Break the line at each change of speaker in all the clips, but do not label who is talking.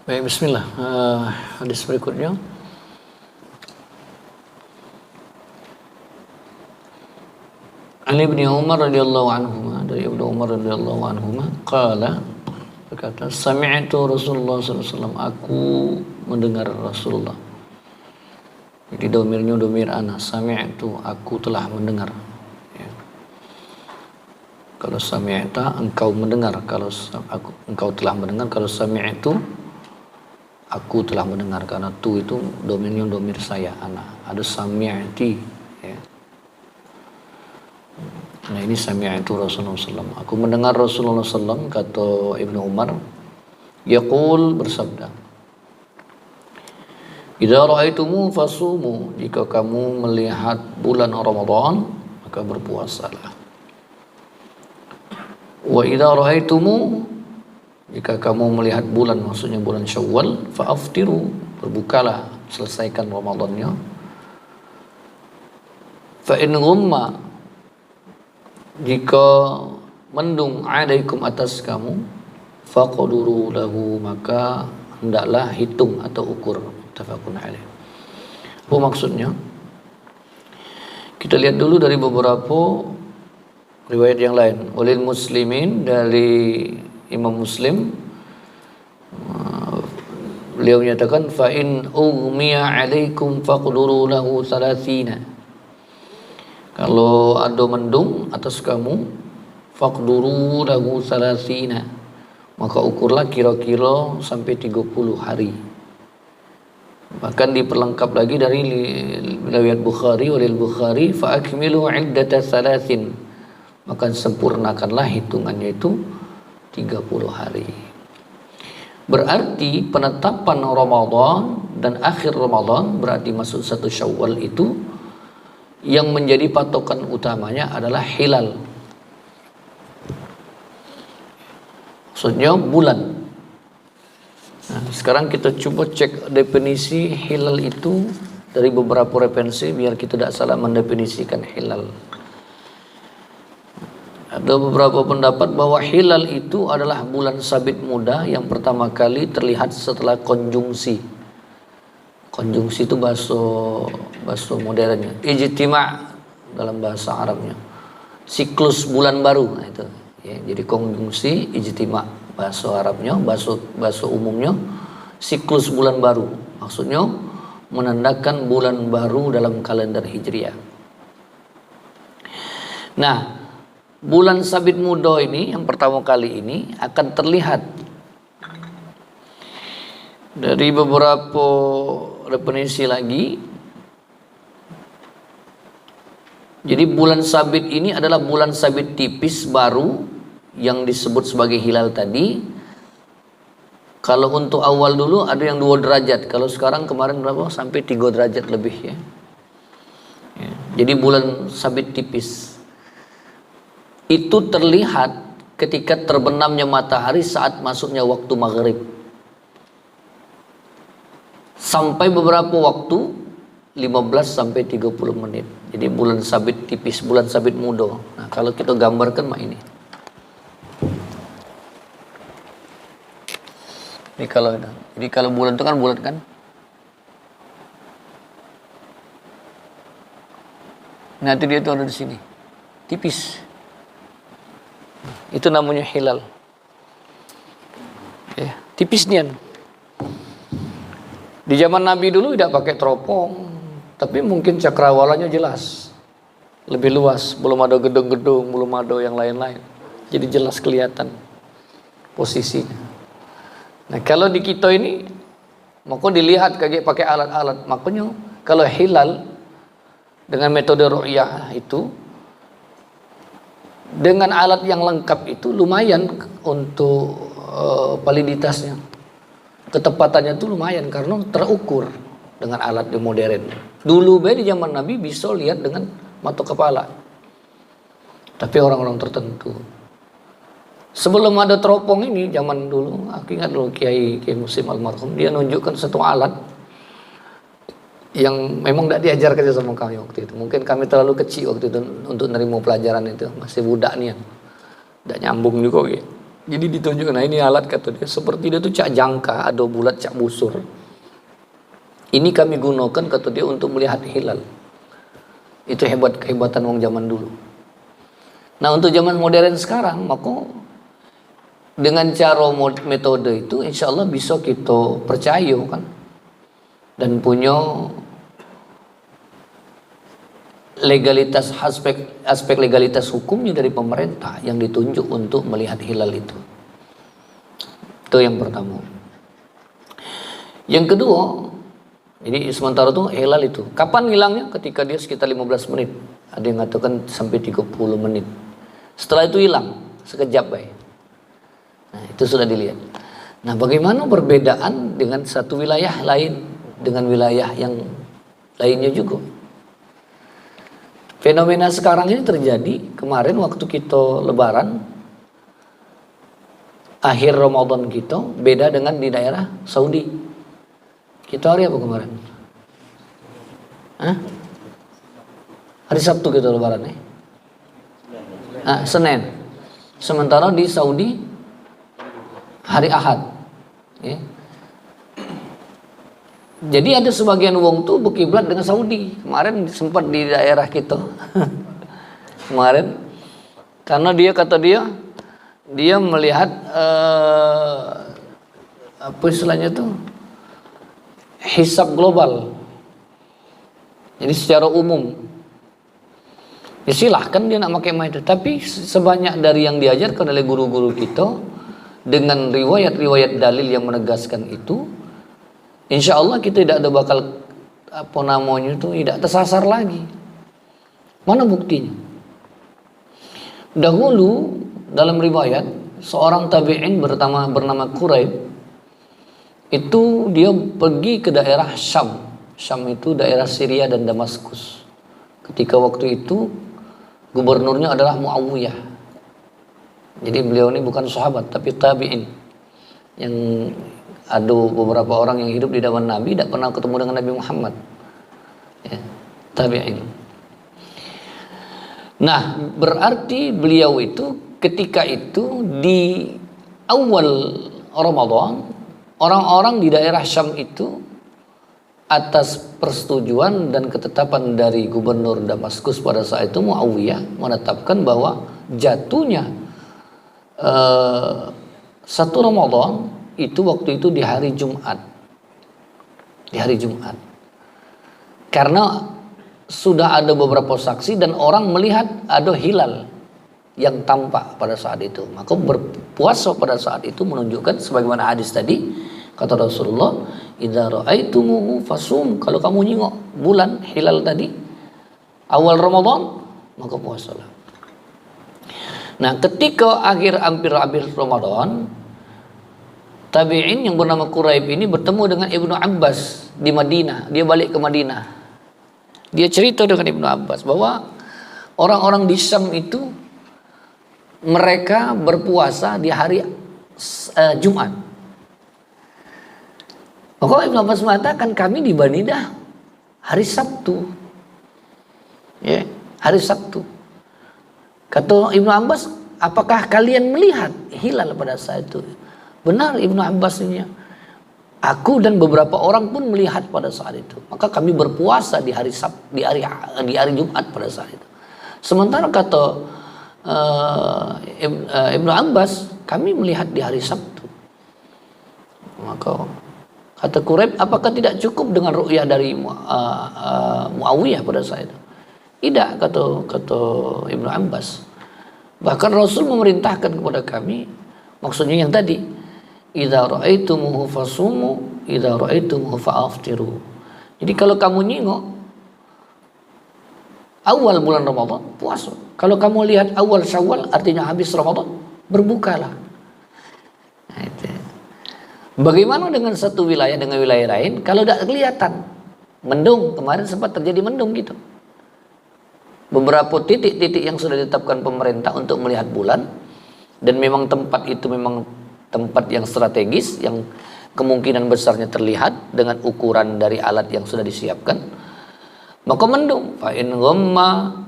Baik, bismillah. Hadis berikutnya. Ali bin Umar radhiyallahu anhuma, dari Ibnu Umar radhiyallahu anhuma, qala, berkata, sami'tu Rasulullah sallallahu alaihi wasallam, aku mendengar Rasulullah. Jadi domirnya domir ana, sami'tu, aku telah mendengar. Ya. Kalau sami'ta, engkau mendengar. Kalau engkau telah mendengar. Kalau sami'tu, aku telah mendengar. Karena tu itu domirnya domir saya, ana. Ada sami'ti, ya. Nah ini sami'tu Rasulullah SAW. Aku mendengar Rasulullah SAW, kata Ibnu Umar, yaqul, bersabda, idza ra'aitumu fasumu, jika kamu melihat bulan Ramadan maka berpuasalah. Wa idza ra'aitumu, jika kamu melihat bulan, maksudnya bulan Syawal, fa'aftiru, berbukalah, selesaikan Ramadannya. Fa in ghumma, jika mendung alaikum, atas kamu, faqduru lahu, maka hendaklah hitung atau ukur. Tafaqun alaih. Apa maksudnya? Kita lihat dulu dari beberapa riwayat yang lain. Walil muslimin, dari Imam Muslim, beliau menyatakan fa in ughmiya alaikum faqduru lahu 30. Kalau ada mendung atas kamu, faqduru lahu 30, maka ukurlah kira-kira sampai 30 hari. Bahkan diperlengkap lagi dari riwayat Bukhari, walil Bukhari, fa akmilu iddata 30, maka sempurnakanlah hitungannya itu 30 hari. Berarti penetapan Ramadan dan akhir Ramadan, berarti masuk 1 Syawal itu, yang menjadi patokan utamanya adalah hilal. Maksudnya bulan. Nah, sekarang kita coba cek definisi hilal itu dari beberapa referensi biar kita tidak salah mendefinisikan hilal. Ada beberapa pendapat bahwa hilal itu adalah bulan sabit muda yang pertama kali terlihat setelah konjungsi. Konjungsi itu bahasa modernnya. Ijtima' dalam bahasa Arabnya. Siklus bulan baru, nah itu. Ya, jadi konjungsi, ijtima' bahasa Arabnya, bahasa umumnya siklus bulan baru. Maksudnya menandakan bulan baru dalam kalender Hijriah. Nah, bulan sabit muda ini yang pertama kali ini akan terlihat dari beberapa definisi lagi. Jadi bulan sabit ini adalah bulan sabit tipis baru yang disebut sebagai hilal tadi. Kalau untuk awal dulu ada yang 2 derajat. Kalau sekarang kemarin berapa? Sampai 3 derajat lebih ya. Jadi bulan sabit tipis itu terlihat ketika terbenamnya matahari saat masuknya waktu maghrib. Sampai beberapa waktu 15 sampai 30 menit. Jadi bulan sabit tipis, bulan sabit muda. Nah, kalau kita gambarkan mak ini. Jadi kalau bulan itu kan bulat kan? Nanti dia tuh ada di sini. Tipis. Itu namanya hilal. Ya, tipis nian. Di zaman Nabi dulu tidak pakai teropong, tapi mungkin cakrawalanya jelas. lebih luas, belum ada gedung-gedung, belum ada yang lain-lain. Jadi jelas kelihatan posisinya. Nah, kalau di kita ini maka dilihat kayak pakai alat-alat. Makanya kalau hilal dengan metode ru'yah itu dengan alat yang lengkap itu lumayan untuk validitasnya. Ketepatannya itu lumayan karena terukur dengan alat yang modern. Dulu di zaman Nabi bisa lihat dengan mata kepala. Tapi orang-orang tertentu. Sebelum ada teropong ini zaman dulu, aku ingat dulu Kiai Muslim almarhum, dia nunjukkan satu alat yang memang tidak diajarkan sama kami waktu itu. Mungkin kami terlalu kecil waktu itu untuk menerima pelajaran itu, masih budak nih, tidak nyambung juga gitu. Jadi ditunjukkan, nah ini alat kata dia, seperti dia tuh cak jangka, ada bulat cak busur. Ini kami gunakan kata dia untuk melihat hilal. Itu kehebatan orang zaman dulu. Nah untuk zaman modern sekarang, maka dengan cara metode itu insya Allah bisa kita percaya kan, dan punya legalitas, aspek legalitas hukumnya dari pemerintah yang ditunjuk untuk melihat hilal itu. Itu yang pertama. Yang kedua, jadi sementara itu hilal itu kapan hilangnya? Ketika dia sekitar 15 menit, ada yang mengatakan sampai 30 menit. Setelah itu hilang sekejap baik. Nah itu sudah dilihat. Nah bagaimana perbedaan dengan satu wilayah lain dengan wilayah yang lainnya juga? Fenomena sekarang ini terjadi kemarin waktu kita lebaran, akhir Ramadan kita beda dengan di daerah Saudi. Kita hari apa kemarin? Hari Sabtu kita lebaran Senin. Sementara di Saudi hari Ahad. Ya. Jadi ada sebagian wong tuh berkiblat dengan Saudi. Kemarin sempat di daerah kita. Kemarin karena dia kata dia melihat apa istilahnya tuh hisab global. Jadi secara umum. Ya silahkan dia nak pakai itu. Tapi sebanyak dari yang diajarkan oleh guru-guru kita dengan riwayat-riwayat dalil yang menegaskan itu, insya Allah kita tidak ada bakal apa namanya itu tidak tersasar lagi. Mana buktinya? Dahulu dalam riwayat seorang tabi'in bernama Quraib itu dia pergi ke daerah Syam. Syam itu daerah Syria dan Damaskus. Ketika waktu itu gubernurnya adalah Muawiyah. Jadi beliau ini bukan sahabat tapi tabi'in. Yang ada beberapa orang yang hidup di zaman Nabi tidak pernah ketemu dengan Nabi Muhammad. Ya, tabi'in. Nah, berarti beliau itu ketika itu di awal Ramadan, orang-orang di daerah Syam itu atas persetujuan dan ketetapan dari gubernur Damaskus pada saat itu Muawiyah menetapkan bahwa jatuhnya satu Ramadan itu waktu itu di hari Jumat. Di hari Jumat. Karena sudah ada beberapa saksi dan orang melihat ada hilal yang tampak pada saat itu. Maka berpuasa pada saat itu menunjukkan sebagaimana hadis tadi kata Rasulullah, "Idza ra'aitumuhu fasum." Kalau kamu nengok bulan hilal tadi awal Ramadan, maka puasalah. Nah, ketika hampir Ramadan, tabi'in yang bernama Quraib ini bertemu dengan Ibnu Abbas di Madinah. Dia balik ke Madinah. Dia cerita dengan Ibnu Abbas bahwa orang-orang di Syam itu mereka berpuasa di hari Jumat. Maka Ibnu Abbas mengatakan kami di Madinah hari Sabtu. Ya, hari Sabtu. Kata Ibnu Abbas, apakah kalian melihat hilal pada saat itu? Benar Ibnu Abbas ini. Aku dan beberapa orang pun melihat pada saat itu. Maka kami berpuasa di hari Jumat pada saat itu. Sementara kata Ibnu Abbas, kami melihat di hari Sabtu. Maka Kata Quraib, apakah tidak cukup dengan ru'yah dari Muawiyah pada saat itu? Tidak, kata Ibnu Abbas. Bahkan Rasul memerintahkan kepada kami, maksudnya yang tadi, idza ra'aitumuhu fasumu, idza ra'aitumuhu fa'aftiru. Jadi kalau kamu nyingok awal bulan Ramadan, puasa. Kalau kamu lihat awal Syawal, artinya habis Ramadan, berbukalah. Nah, itu. Bagaimana dengan satu wilayah dengan wilayah lain? Kalau tidak kelihatan, mendung, kemarin sempat terjadi mendung gitu. Beberapa titik-titik yang sudah ditetapkan pemerintah untuk melihat bulan, dan memang tempat itu memang tempat yang strategis, yang kemungkinan besarnya terlihat dengan ukuran dari alat yang sudah disiapkan, maka mendung. Fa in ghamma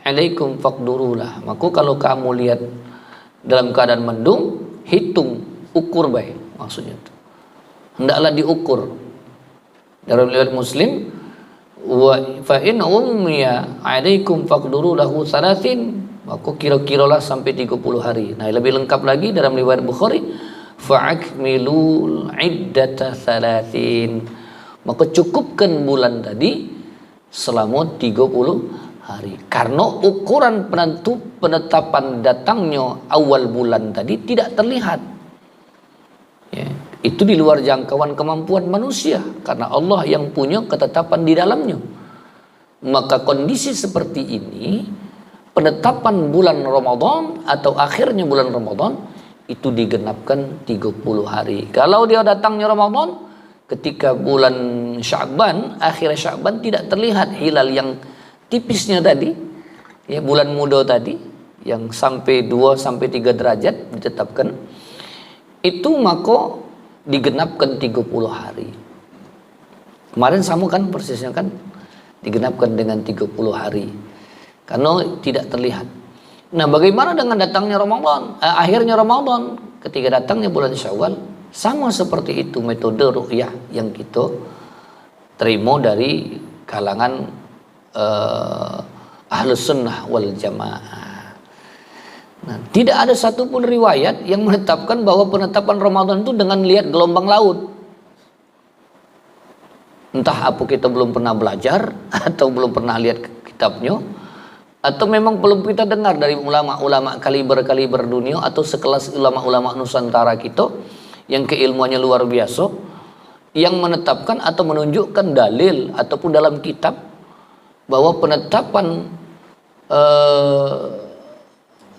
alaikum faqdurulah. Maka kalau kamu lihat dalam keadaan mendung, hitung, ukur baik, maksudnya itu. Hendaklah diukur. Dalam riwayat Muslim, wa fa in ummiya alaikum faqduru lahu 30, maka kira-kiralah sampai 30 hari. Nah, lebih lengkap lagi dalam riwayat Bukhari, fa'akmilul iddata 30, maka cukupkan bulan tadi selama 30 hari. Karena ukuran penetapan datangnya awal bulan tadi tidak terlihat, ya, itu di luar jangkauan kemampuan manusia, karena Allah yang punya ketetapan di dalamnya. Maka kondisi seperti ini, penetapan bulan Ramadan atau akhirnya bulan Ramadan itu digenapkan 30 hari. Kalau dia datangnya Ramadan ketika bulan Sya'ban, akhir Sya'ban tidak terlihat hilal yang tipisnya tadi, ya, bulan muda tadi yang sampai 2 sampai 3 derajat ditetapkan, itu maka digenapkan 30 hari. Kemarin sama kan persisnya kan, digenapkan dengan 30 hari karena tidak terlihat. Nah, bagaimana dengan datangnya Ramadan, akhirnya Ramadan ketika datangnya bulan Syawal? Sama seperti itu metode ru'yah yang kita terima dari kalangan Ahlus Sunnah wal Jamaah. Nah, tidak ada satupun riwayat yang menetapkan bahwa penetapan Ramadan itu dengan lihat gelombang laut. Entah apa kita belum pernah belajar atau belum pernah lihat kitabnya, atau memang belum kita dengar dari ulama-ulama kaliber dunia atau sekelas ulama-ulama Nusantara kita yang keilmuannya luar biasa, yang menetapkan atau menunjukkan dalil ataupun dalam kitab bahwa penetapan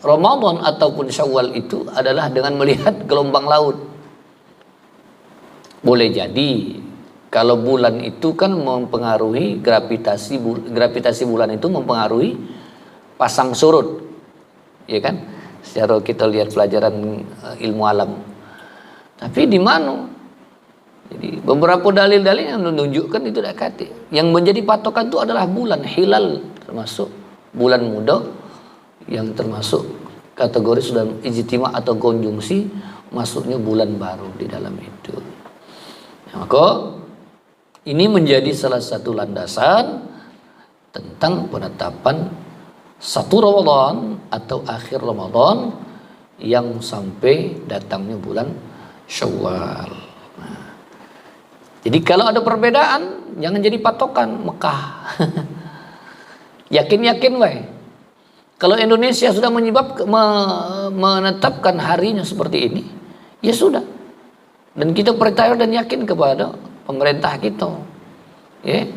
Ramadan ataupun Syawal itu adalah dengan melihat gelombang laut. Boleh jadi kalau bulan itu kan mempengaruhi gravitasi bulan itu mempengaruhi pasang surut, ya kan? Secara kita lihat pelajaran ilmu alam. Tapi di mana? Jadi beberapa dalil-dalil yang menunjukkan itu tidak kati. Yang menjadi patokan itu adalah bulan hilal, termasuk bulan muda yang termasuk kategori sudah ijtima atau konjungsi, masuknya bulan baru di dalam itu. Nah, maka ini menjadi salah satu landasan tentang penetapan satu Ramadan atau akhir Ramadan yang sampai datangnya bulan Syawal. Nah, jadi kalau ada perbedaan jangan jadi patokan Mekah. Yakin-yakin wae. Kalau Indonesia sudah menetapkan harinya seperti ini, ya sudah. Dan kita percaya dan yakin kepada pemerintah kita, ya,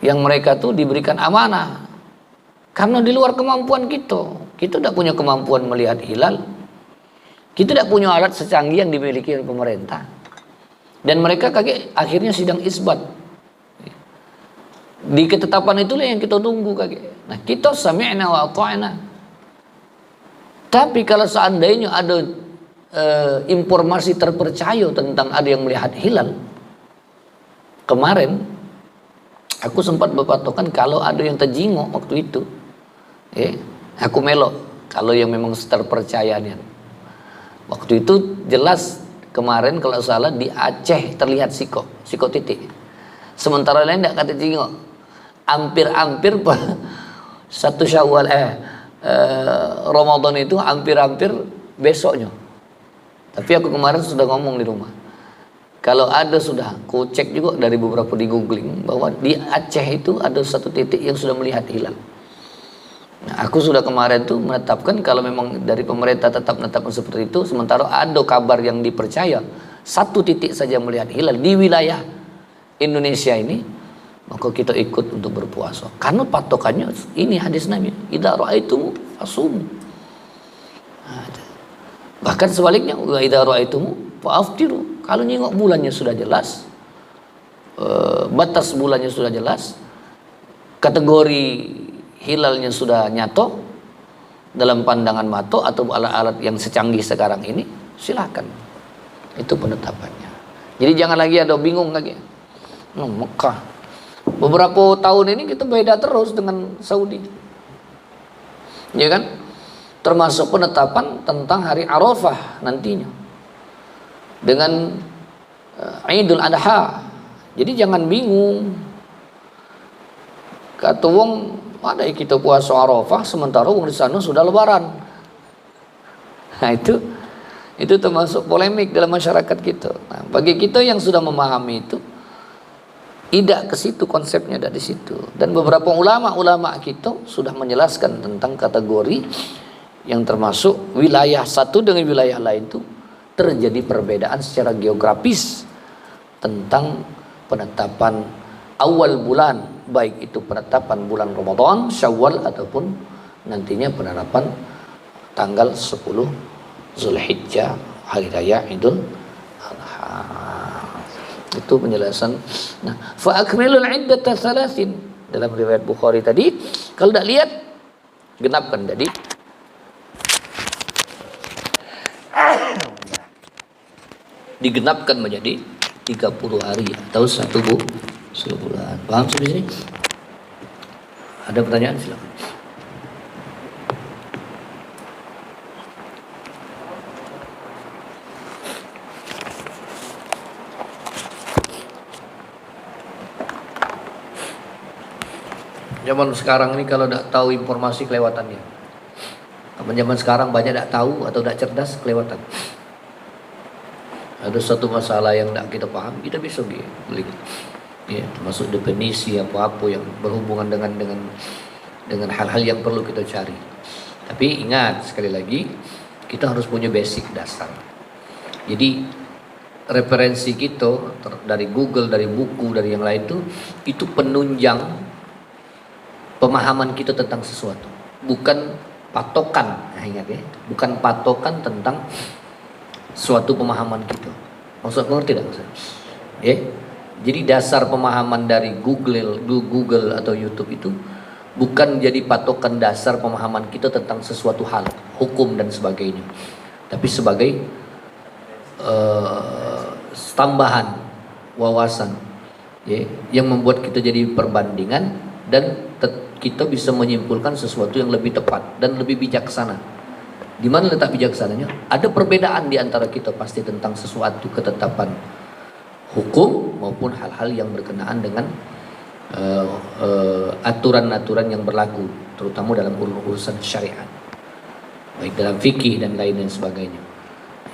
yang mereka tuh diberikan amanah. Karena di luar kemampuan kita tidak punya kemampuan melihat hilal, kita tidak punya alat secanggih yang dimiliki oleh pemerintah. Dan mereka akhirnya sidang isbat. Di ketetapan itulah yang kita tunggu kakek. Nah, kita sami'na wa ata'na. Tapi kalau seandainya ada informasi terpercaya tentang ada yang melihat hilal, kemarin aku sempat berpatokan kalau ada yang terjingok waktu itu, aku melok kalau yang memang terpercayanya. Waktu itu jelas kemarin kalau salah di Aceh terlihat siko titik. Sementara lain tidak kata jingok. Hampir-hampir satu Syawal Ramadan itu hampir-hampir besoknya. Tapi aku kemarin sudah ngomong di rumah. Kalau ada sudah, ku cek juga dari beberapa di googling bahwa di Aceh itu ada satu titik yang sudah melihat hilal. Nah, aku sudah kemarin tuh menetapkan kalau memang dari pemerintah tetap menetapkan seperti itu, sementara ada kabar yang dipercaya satu titik saja melihat hilal di wilayah Indonesia ini, maka kita ikut untuk berpuasa. Karena patokannya ini hadis Nabi, idza ra'aitum fasumu. Nah, bahkan sebaliknya, wa idza ra'aitum fa'aftiru. Kalau nengok bulannya sudah jelas, batas bulannya sudah jelas, kategori hilalnya sudah nyato dalam pandangan mata atau alat-alat yang secanggih sekarang ini, silakan. Itu penetapannya. Jadi jangan lagi ada bingung lagi. Mekah. Beberapa tahun ini kita beda terus dengan Saudi. Ya kan? Termasuk penetapan tentang hari Arafah nantinya. Dengan Idul Adha. Jadi jangan bingung. Kata wong, ada kita puasa Arafah sementara wong di sana sudah lebaran. Nah, itu termasuk polemik dalam masyarakat kita. Nah, bagi kita yang sudah memahami itu, tidak ke situ konsepnya, dari situ. Dan beberapa ulama kita sudah menjelaskan tentang kategori yang termasuk wilayah satu dengan wilayah lain itu terjadi perbedaan secara geografis tentang penetapan awal bulan, baik itu penetapan bulan Ramadan, Syawal ataupun nantinya penerapan tanggal 10 Zulhijjah, hari raya Idul Adha. Itu penjelasan. Nah, fa akmilul iddata thalathin. Dalam riwayat Bukhari tadi, kalau tidak lihat genapkan tadi. Digenapkan menjadi 30 hari atau 1 bulan. Paham sampai sini? Ada pertanyaan? Silakan. Zaman sekarang ini kalau tidak tahu informasi kelewatannya. Zaman sekarang banyak tidak tahu atau tidak cerdas, kelewatan. Ada satu masalah yang tidak kita paham, kita bisa beli. Ya, termasuk definisi apa-apa yang berhubungan dengan hal-hal yang perlu kita cari. Tapi ingat sekali lagi, kita harus punya basic dasar. Jadi referensi kita dari Google, dari buku, dari yang lain itu penunjang pemahaman kita tentang sesuatu, bukan patokan. Nah, ingat ya, bukan patokan tentang suatu pemahaman kita. Maksud ngerti tidak maksud? Ya. Jadi dasar pemahaman dari Google atau YouTube itu bukan jadi patokan dasar pemahaman kita tentang sesuatu hal, hukum dan sebagainya. Tapi sebagai tambahan wawasan, ya, yang membuat kita jadi perbandingan dan kita bisa menyimpulkan sesuatu yang lebih tepat dan lebih bijaksana. Di mana letak bijaksananya? Ada perbedaan di antara kita pasti tentang sesuatu ketetapan hukum maupun hal-hal yang berkenaan dengan aturan-aturan yang berlaku, terutama dalam urusan syariat, baik dalam fikih dan lain sebagainya.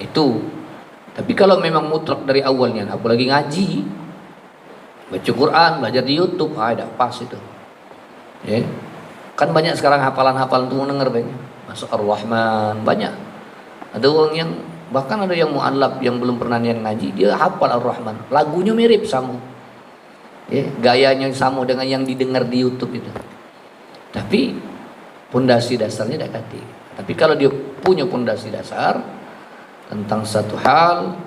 Itu. Tapi kalau memang mutlak dari awalnya, apalagi ngaji, baca Quran, belajar di YouTube, tidak pas itu. Ya. Kan banyak sekarang hafalan-hafalan itu mendengar banyak. Masuk Ar-Rahman banyak. Ada orang yang bahkan ada yang mu'allaf yang belum pernah ngaji, dia hafal Ar-Rahman. Lagunya mirip sama. Ya, gayanya sama dengan yang didengar di YouTube itu. Tapi pondasi dasarnya tidak ganti. Tapi kalau dia punya pondasi dasar tentang satu hal,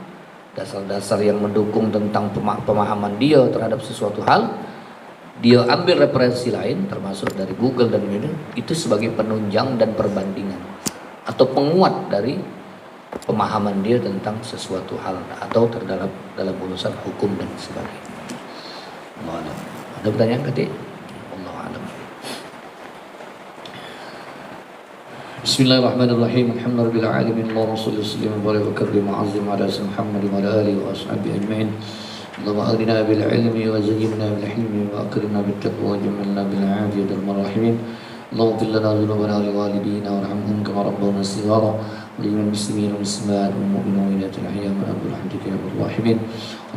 dasar-dasar yang mendukung tentang pemahaman dia terhadap sesuatu hal, dia ambil referensi lain termasuk dari Google dan lain-lain, itu sebagai penunjang dan perbandingan atau penguat dari pemahaman dia tentang sesuatu hal atau terdalam dalam urusan hukum dan sebagainya. Allah Alam. Ada pertanyaan tadi? Allah Alam. Bismillahirrahmanirrahim. Alhamdulillah alamin. Allahumma shalli wa sallim wa barik wa karrim wa azim ala sayyidina Muhammad wa ala alihi wa ashabihi ajma'in. اللهم أغننا بالعلم وزينا بالحلم وأكرمنا بالتقوى وجملنا بالعافية المراحمين. اللهم اغفر لنا ذنوبنا ولوالدينا وارحمهم كما ربونا صغارا للمسلمين والمسلمات والمؤمنين والمؤمنات الأحياء والأموات برحمتك يا أرحم الراحمين.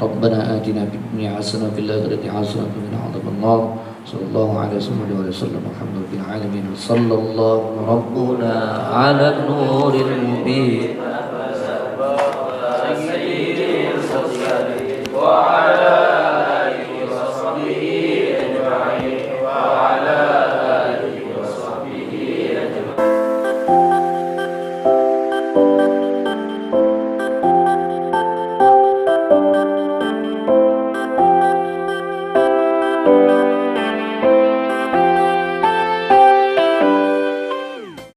ربنا آتنا في الدنيا حسنة وفي الآخرة حسنة وقنا عذاب النار. صلى الله عليه وسلم الحمد لله العالمين. صلى الله ربنا على النور المبين